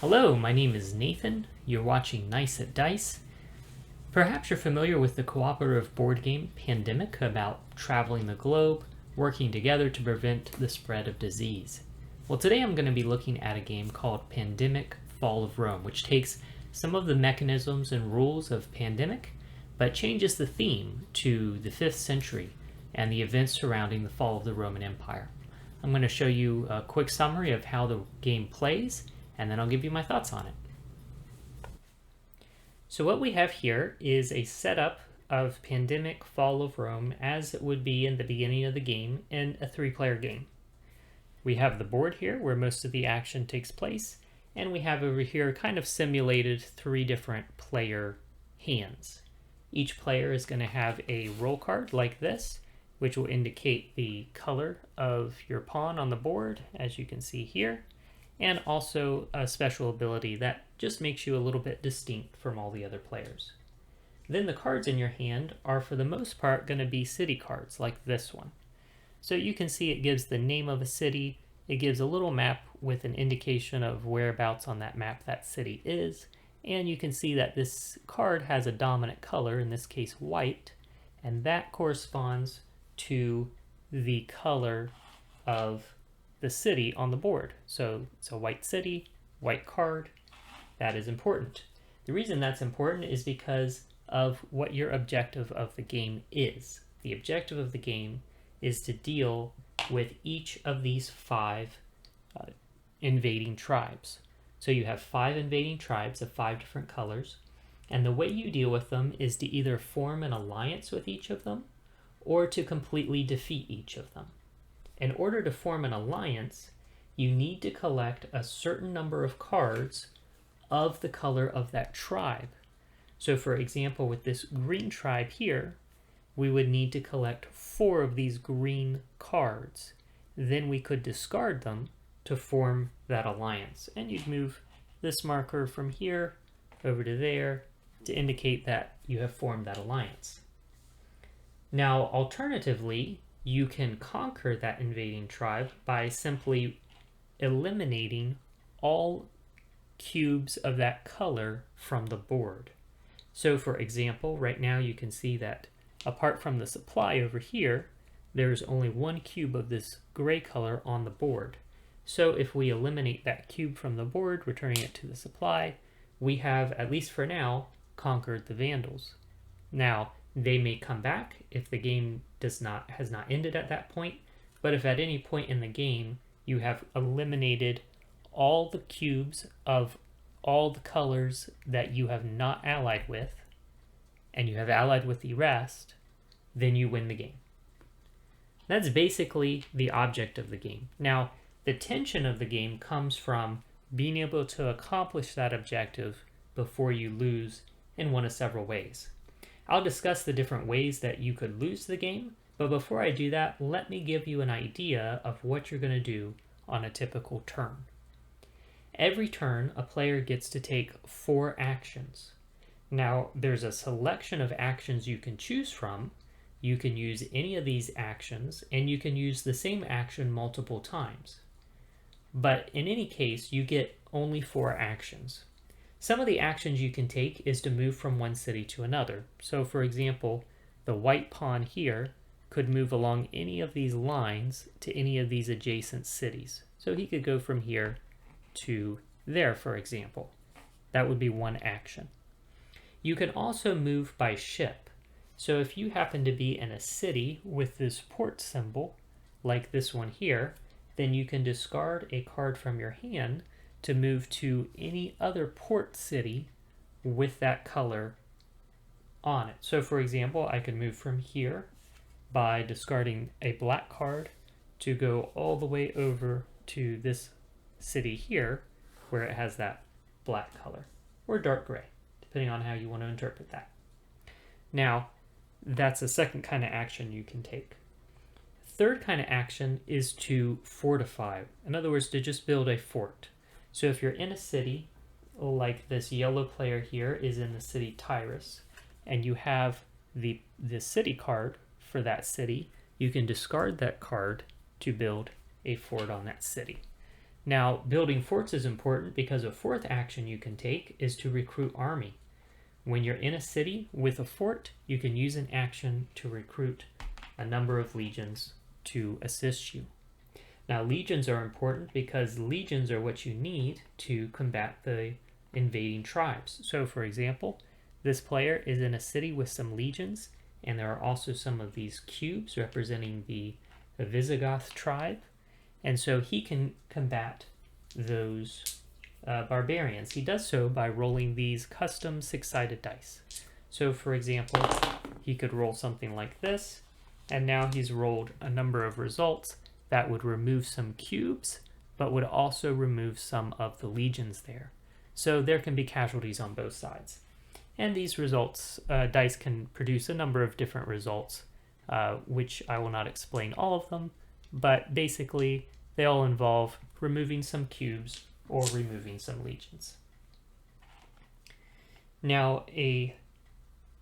Hello, my name is Nathan. You're watching Nice at Dice. Perhaps you're familiar with the cooperative board game Pandemic about traveling the globe, working together to prevent the spread of disease. Well, today I'm going to be looking at a game called Pandemic Fall of Rome, which takes some of the mechanisms and rules of Pandemic, but changes the theme to the 5th century and the events surrounding the fall of the Roman Empire. I'm going to show you a quick summary of how the game plays, and then I'll give you my thoughts on it. So what we have here is a setup of Pandemic Fall of Rome as it would be in the beginning of the game in a 3-player game. We have the board here where most of the action takes place, and we have over here kind of simulated 3 different player hands. Each player is going to have a roll card like this, which will indicate the color of your pawn on the board, as you can see here, and also a special ability that just makes you a little bit distinct from all the other players. Then the cards in your hand are for the most part going to be city cards like this one. So you can see it gives the name of a city, it gives a little map with an indication of whereabouts on that map that city is, and you can see that this card has a dominant color, in this case white, and that corresponds to the color of the city on the board. So it's a white city, white card. That is important. The reason that's important is because of what your objective of the game is. The objective of the game is to deal with each of these 5 invading tribes. So you have 5 invading tribes of 5 different colors, and the way you deal with them is to either form an alliance with each of them or to completely defeat each of them. In order to form an alliance, you need to collect a certain number of cards of the color of that tribe. So for example, with this green tribe here, we would need to collect 4 of these green cards. Then we could discard them to form that alliance. And you'd move this marker from here over to there to indicate that you have formed that alliance. Now, alternatively, you can conquer that invading tribe by simply eliminating all cubes of that color from the board. So for example, right now you can see that apart from the supply over here, there's only 1 cube of this gray color on the board. So if we eliminate that cube from the board, returning it to the supply, we have, at least for now, conquered the Vandals. Now, they may come back if the game has not ended at that point, but if at any point in the game you have eliminated all the cubes of all the colors that you have not allied with, and you have allied with the rest, then you win the game. That's basically the object of the game. Now, the tension of the game comes from being able to accomplish that objective before you lose in one of several ways. I'll discuss the different ways that you could lose the game, but before I do that, let me give you an idea of what you're going to do on a typical turn. Every turn, a player gets to take 4 actions. Now, there's a selection of actions you can choose from. You can use any of these actions, and you can use the same action multiple times. But in any case, you get only 4 actions. Some of the actions you can take is to move from one city to another. So for example, the white pawn here could move along any of these lines to any of these adjacent cities. So he could go from here to there, for example. That would be one action. You can also move by ship. So if you happen to be in a city with this port symbol, like this one here, then you can discard a card from your hand to move to any other port city with that color on it. So for example, I could move from here by discarding a black card to go all the way over to this city here where it has that black color, or dark gray, depending on how you want to interpret that. Now, that's a second kind of action you can take. Third kind of action is to fortify. In other words, to just build a fort. So if you're in a city, like this yellow player here is in the city Tyrus, and you have the city card for that city, you can discard that card to build a fort on that city. Now, building forts is important because a fourth action you can take is to recruit army. When you're in a city with a fort, you can use an action to recruit a number of legions to assist you. Now, legions are important because legions are what you need to combat the invading tribes. So, for example, this player is in a city with some legions, and there are also some of these cubes representing the Visigoth tribe, and so he can combat those barbarians. He does so by rolling these custom six-sided dice. So, for example, he could roll something like this, and now he's rolled a number of results that would remove some cubes, but would also remove some of the legions there. So there can be casualties on both sides. And these results, dice can produce a number of different results, which I will not explain all of them, but basically they all involve removing some cubes or removing some legions. Now, a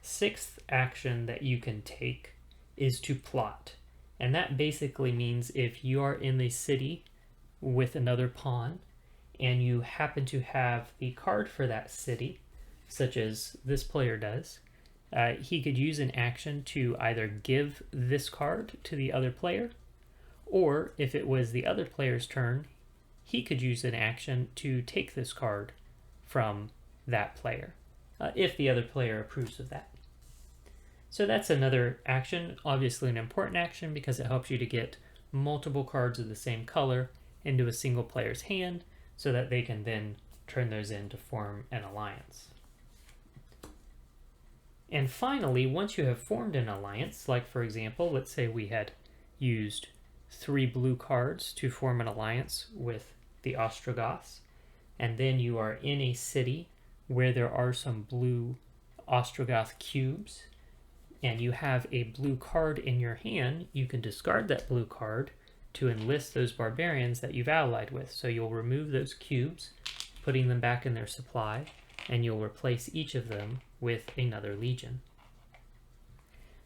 sixth action that you can take is to plot. And that basically means if you are in the city with another pawn and you happen to have the card for that city, such as this player does, he could use an action to either give this card to the other player, or if it was the other player's turn, he could use an action to take this card from that player, if the other player approves of that. So that's another action, obviously an important action because it helps you to get multiple cards of the same color into a single player's hand so that they can then turn those in to form an alliance. And finally, once you have formed an alliance, like for example, let's say we had used 3 blue cards to form an alliance with the Ostrogoths, and then you are in a city where there are some blue Ostrogoth cubes, and you have a blue card in your hand, you can discard that blue card to enlist those barbarians that you've allied with. So you'll remove those cubes, putting them back in their supply, and you'll replace each of them with another legion.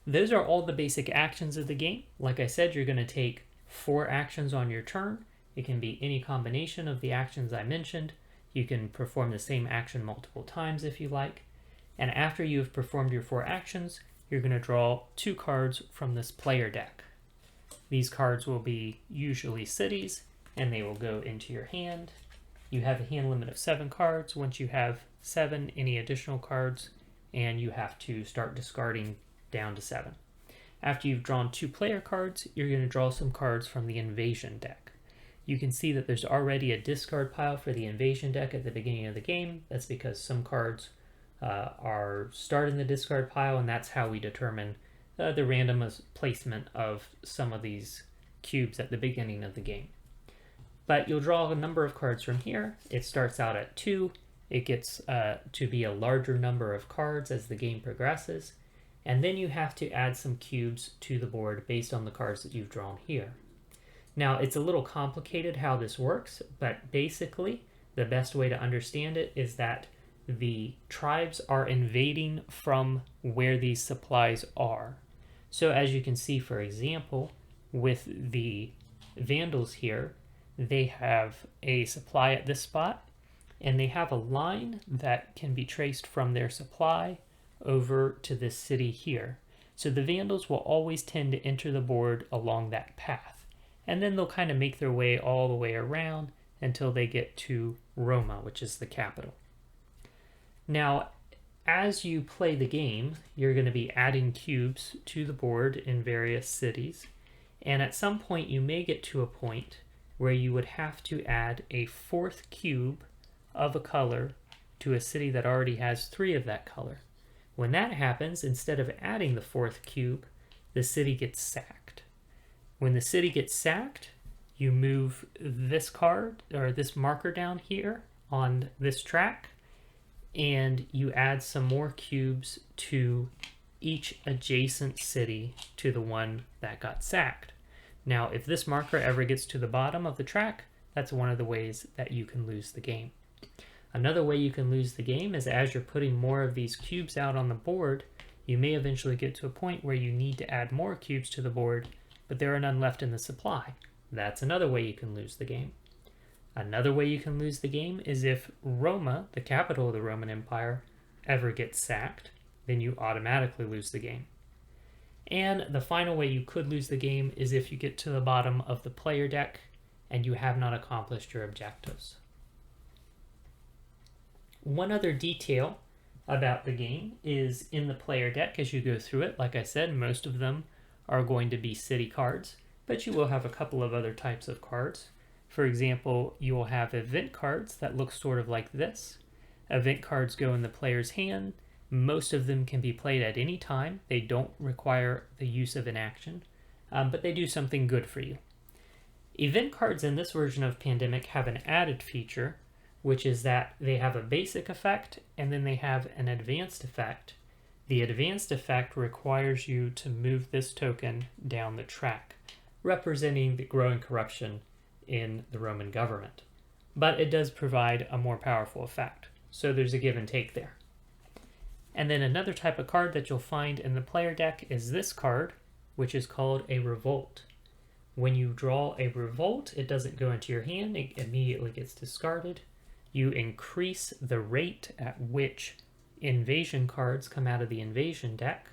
Those are all the basic actions of the game. Like I said, you're going to take 4 actions on your turn. It can be any combination of the actions I mentioned. You can perform the same action multiple times if you like. And after you've performed your 4 actions, you're going to draw 2 cards from this player deck. These cards will be usually cities, and they will go into your hand. You have a hand limit of 7 cards. Once you have 7, any additional cards, and you have to start discarding down to 7. After you've drawn 2 player cards, you're going to draw some cards from the invasion deck. You can see that there's already a discard pile for the invasion deck at the beginning of the game. That's because some cards are stored in the discard pile, and that's how we determine the random placement of some of these cubes at the beginning of the game. But you'll draw a number of cards from here. It starts out at 2. It gets to be a larger number of cards as the game progresses, and then you have to add some cubes to the board based on the cards that you've drawn here. Now, it's a little complicated how this works, but basically the best way to understand it is that the tribes are invading from where these supplies are. So as you can see, for example, with the Vandals here, they have a supply at this spot, and they have a line that can be traced from their supply over to this city here. So the Vandals will always tend to enter the board along that path, and then they'll kind of make their way all the way around until they get to Roma, which is the capital. Now, as you play the game, you're going to be adding cubes to the board in various cities, and at some point you may get to a point where you would have to add a 4th cube of a color to a city that already has 3 of that color. When that happens, instead of adding the 4th cube, the city gets sacked. When the city gets sacked, you move this card or this marker down here on this track, and you add some more cubes to each adjacent city to the one that got sacked. Now, if this marker ever gets to the bottom of the track, that's one of the ways that you can lose the game. Another way you can lose the game is as you're putting more of these cubes out on the board, you may eventually get to a point where you need to add more cubes to the board, but there are none left in the supply. That's another way you can lose the game. Another way you can lose the game is if Roma, the capital of the Roman Empire, ever gets sacked, then you automatically lose the game. And the final way you could lose the game is if you get to the bottom of the player deck and you have not accomplished your objectives. One other detail about the game is in the player deck as you go through it. Like I said, most of them are going to be city cards, but you will have a couple of other types of cards. For example, you will have event cards that look sort of like this. Event cards go in the player's hand. Most of them can be played at any time. They don't require the use of an action, but they do something good for you. Event cards in this version of Pandemic have an added feature, which is that they have a basic effect and then they have an advanced effect. The advanced effect requires you to move this token down the track, representing the growing corruption in the Roman government. But it does provide a more powerful effect, so there's a give and take there. And then another type of card that you'll find in the player deck is this card, which is called a Revolt. When you draw a Revolt, it doesn't go into your hand, it immediately gets discarded. You increase the rate at which invasion cards come out of the invasion deck.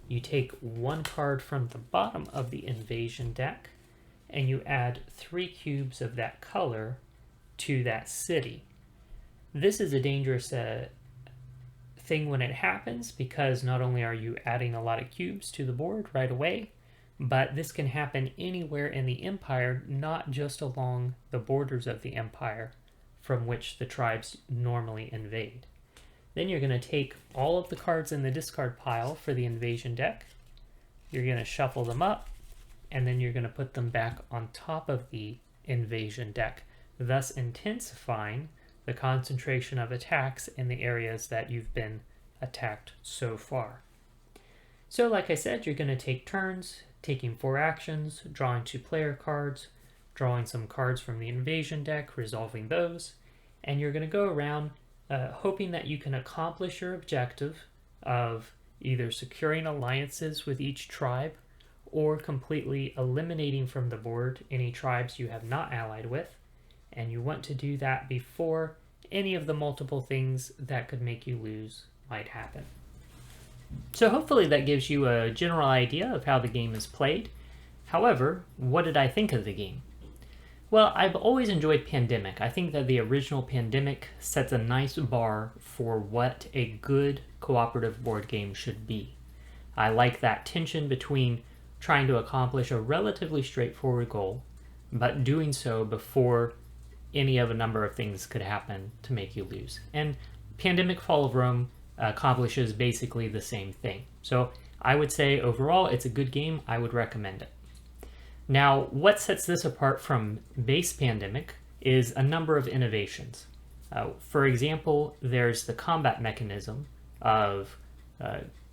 You take one card from the bottom of the invasion deck, and you add 3 cubes of that color to that city. This is a dangerous thing when it happens, because not only are you adding a lot of cubes to the board right away, but this can happen anywhere in the empire, not just along the borders of the empire from which the tribes normally invade. Then you're going to take all of the cards in the discard pile for the invasion deck, you're going to shuffle them up, and then you're going to put them back on top of the invasion deck, thus intensifying the concentration of attacks in the areas that you've been attacked so far. So like I said, you're going to take turns, taking 4 actions, drawing 2 player cards, drawing some cards from the invasion deck, resolving those, and you're going to go around hoping that you can accomplish your objective of either securing alliances with each tribe or completely eliminating from the board any tribes you have not allied with. And you want to do that before any of the multiple things that could make you lose might happen. So hopefully that gives you a general idea of how the game is played. However, what did I think of the game? Well, I've always enjoyed Pandemic. I think that the original Pandemic sets a nice bar for what a good cooperative board game should be. I like that tension between trying to accomplish a relatively straightforward goal, but doing so before any of a number of things could happen to make you lose. And Pandemic Fall of Rome accomplishes basically the same thing. So I would say overall it's a good game. I would recommend it. Now, what sets this apart from base Pandemic is a number of innovations. For example, there's the combat mechanism of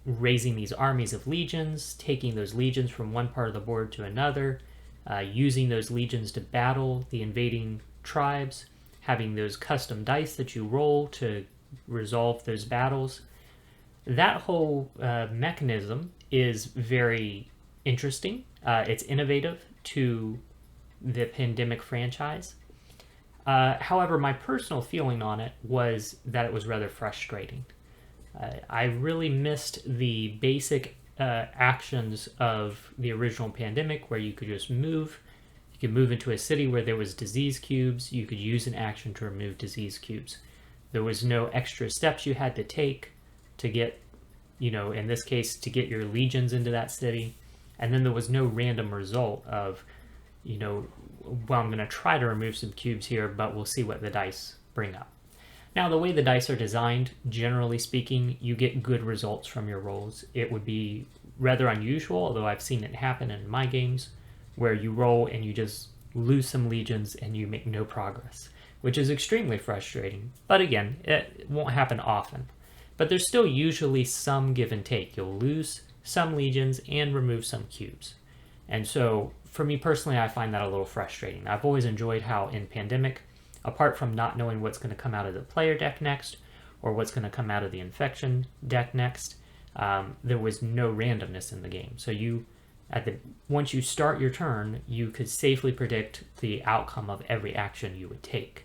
raising these armies of legions, taking those legions from one part of the board to another, using those legions to battle the invading tribes, having those custom dice that you roll to resolve those battles. That whole mechanism is very interesting. It's innovative to the Pandemic franchise. However, my personal feeling on it was that it was rather frustrating. I really missed the basic actions of the original Pandemic, where you could just move. You could move into a city where there was disease cubes. You could use an action to remove disease cubes. There was no extra steps you had to take to get, in this case, to get your legions into that city. And then there was no random result of, well, I'm going to try to remove some cubes here, but we'll see what the dice bring up. Now, the way the dice are designed, generally speaking, you get good results from your rolls. It would be rather unusual, although I've seen it happen in my games, where you roll and you just lose some legions and you make no progress, which is extremely frustrating. But again, it won't happen often. But there's still usually some give and take. You'll lose some legions and remove some cubes. And so, for me personally, I find that a little frustrating. I've always enjoyed how in Pandemic, apart from not knowing what's going to come out of the player deck next, or what's going to come out of the infection deck next, there was no randomness in the game. So you once you start your turn, you could safely predict the outcome of every action you would take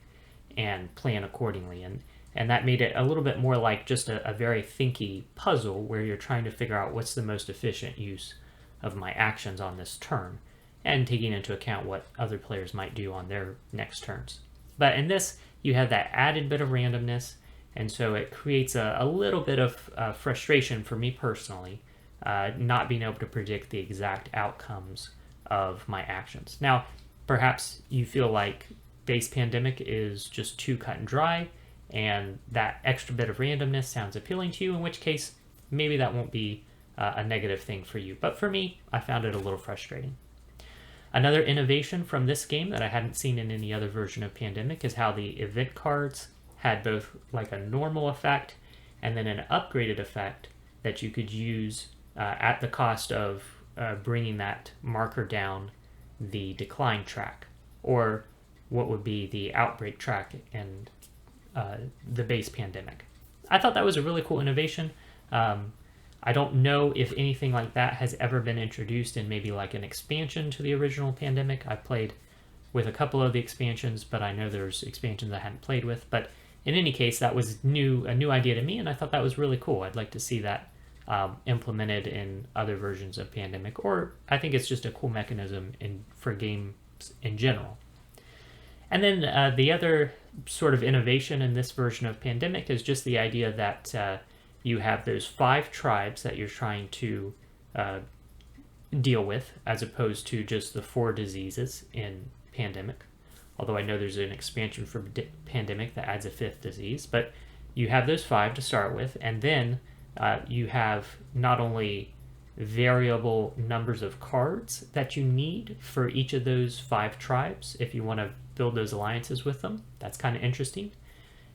and plan accordingly. And that made it a little bit more like just a very thinky puzzle where you're trying to figure out what's the most efficient use of my actions on this turn, and taking into account what other players might do on their next turns. But in this, you have that added bit of randomness, and so it creates a little bit of frustration for me personally, not being able to predict the exact outcomes of my actions. Now, perhaps you feel like base Pandemic is just too cut and dry, and that extra bit of randomness sounds appealing to you, in which case maybe that won't be a negative thing for you. But for me, I found it a little frustrating. Another innovation from this game that I hadn't seen in any other version of Pandemic is how the event cards had both like a normal effect and then an upgraded effect that you could use at the cost of bringing that marker down the decline track, or what would be the outbreak track in the base Pandemic. I thought that was a really cool innovation. I don't know if anything like that has ever been introduced in maybe like an expansion to the original Pandemic. I played with a couple of the expansions, but I know there's expansions I hadn't played with. But in any case, that was a new idea to me, and I thought that was really cool. I'd like to see that implemented in other versions of Pandemic, or I think it's just a cool mechanism for games in general. And then the other sort of innovation in this version of Pandemic is just the idea that you have those 5 tribes that you're trying to deal with, as opposed to just the 4 diseases in Pandemic. Although I know there's an expansion for Pandemic that adds a 5th disease, but you have those 5 to start with, and then you have not only variable numbers of cards that you need for each of those 5 tribes if you want to build those alliances with them. That's kind of interesting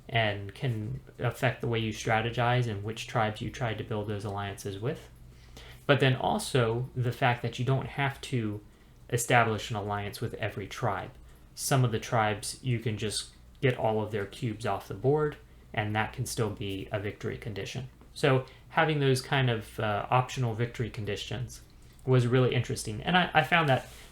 and can affect the way you strategize and which tribes you try to build those alliances with. But then also the fact that you don't have to establish an alliance with every tribe. Some of the tribes you can just get all of their cubes off the board, and that can still be a victory condition. So having those kind of optional victory conditions was really interesting. And I found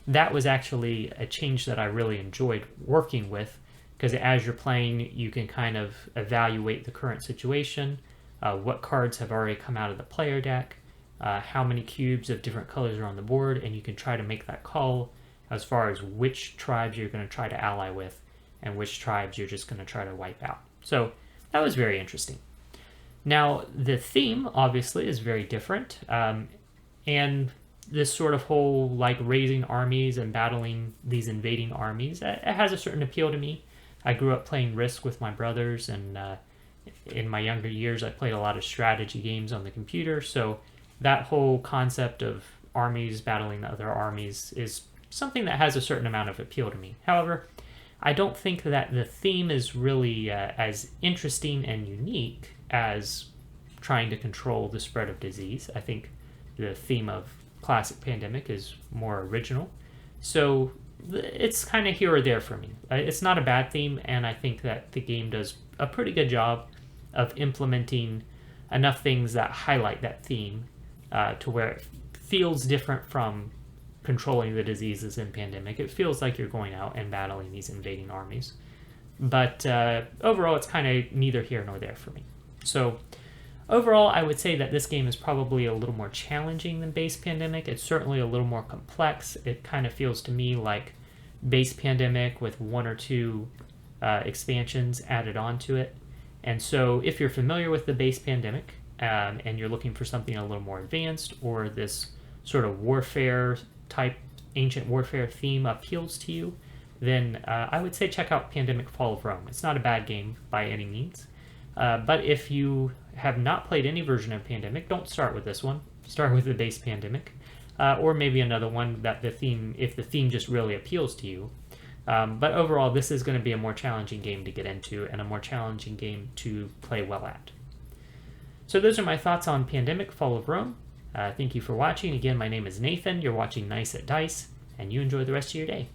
that was actually a change that I really enjoyed working with, because as you're playing, you can kind of evaluate the current situation, what cards have already come out of the player deck, how many cubes of different colors are on the board, and you can try to make that call as far as which tribes you're going to try to ally with and which tribes you're just going to try to wipe out. So that was very interesting. Now, the theme, obviously, is very different, and this sort of whole, like, raising armies and battling these invading armies, it has a certain appeal to me. I grew up playing Risk with my brothers, and in my younger years, I played a lot of strategy games on the computer, so that whole concept of armies battling other armies is something that has a certain amount of appeal to me. However, I don't think that the theme is really as interesting and unique as trying to control the spread of disease. I think the theme of classic Pandemic is more original. So it's kind of here or there for me. It's not a bad theme, and I think that the game does a pretty good job of implementing enough things that highlight that theme to where it feels different from controlling the diseases in Pandemic. It feels like you're going out and battling these invading armies. But overall, it's kind of neither here nor there for me. So overall, I would say that this game is probably a little more challenging than base Pandemic. It's certainly a little more complex. It kind of feels to me like base Pandemic with 1 or 2 expansions added onto it. And so if you're familiar with the base Pandemic and you're looking for something a little more advanced, or this sort of warfare type, ancient warfare theme appeals to you, then I would say check out Pandemic Fall of Rome. It's not a bad game by any means. But if you have not played any version of Pandemic, don't start with this one. Start with the base Pandemic. Or maybe another one that if the theme just really appeals to you. But overall, this is going to be a more challenging game to get into and a more challenging game to play well at. So those are my thoughts on Pandemic Fall of Rome. Thank you for watching. Again, my name is Nathan. You're watching Nice at Dice, and you enjoy the rest of your day.